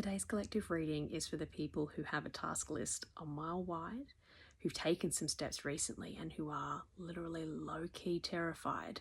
Today's collective reading is for the people who have a task list a mile wide, who've taken some steps recently and who are literally low-key terrified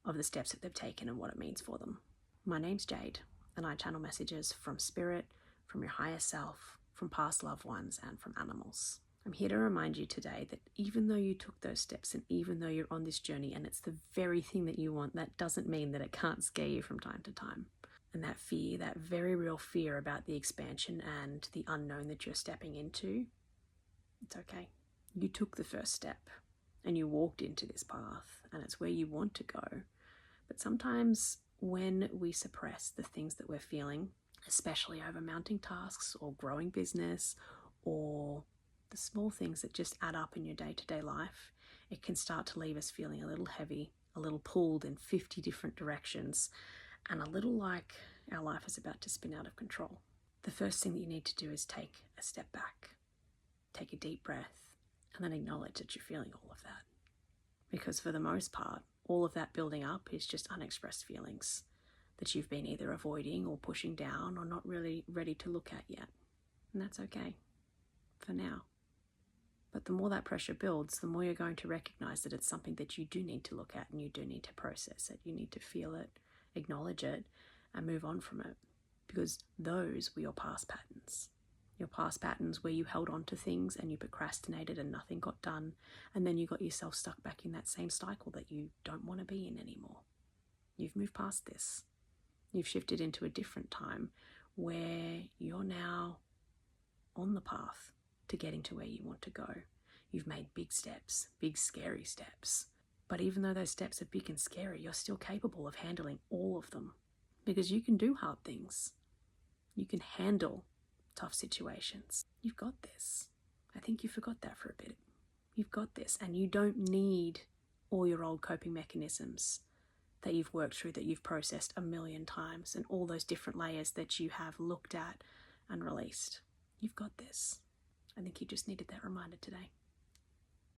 of the steps that they've taken and what it means for them. My name's Jade, and I channel messages from spirit, from your higher self, from past loved ones, and from animals. I'm here to remind you today that even though you took those steps and even though you're on this journey and it's the very thing that you want, that doesn't mean that it can't scare you from time to time. And that fear, that very real fear about the expansion and the unknown that you're stepping into, it's okay. You took the first step and you walked into this path and it's where you want to go. But sometimes when we suppress the things that we're feeling, especially over mounting tasks or growing business or the small things that just add up in your day-to-day life, it can start to leave us feeling a little heavy, a little pulled in 50 different directions, and a little like our life is about to spin out of control. The first thing that you need to do is take a step back, take a deep breath, and then acknowledge that you're feeling all of that. Because for the most part, all of that building up is just unexpressed feelings that you've been either avoiding or pushing down or not really ready to look at yet. And that's okay for now. But the more that pressure builds, the more you're going to recognize that it's something that you do need to look at and you do need to process it. You need to feel it, acknowledge it, and move on from it. Because those were your past patterns. Your past patterns where you held on to things and you procrastinated and nothing got done, and then you got yourself stuck back in that same cycle that you don't want to be in anymore. You've moved past this. You've shifted into a different time where you're now on the path to getting to where you want to go. You've made big steps, big scary steps. But even though those steps are big and scary, you're still capable of handling all of them because you can do hard things. You can handle tough situations. You've got this. I think you forgot that for a bit. You've got this, and you don't need all your old coping mechanisms that you've worked through, that you've processed a million times, and all those different layers that you have looked at and released. You've got this. I think you just needed that reminder today.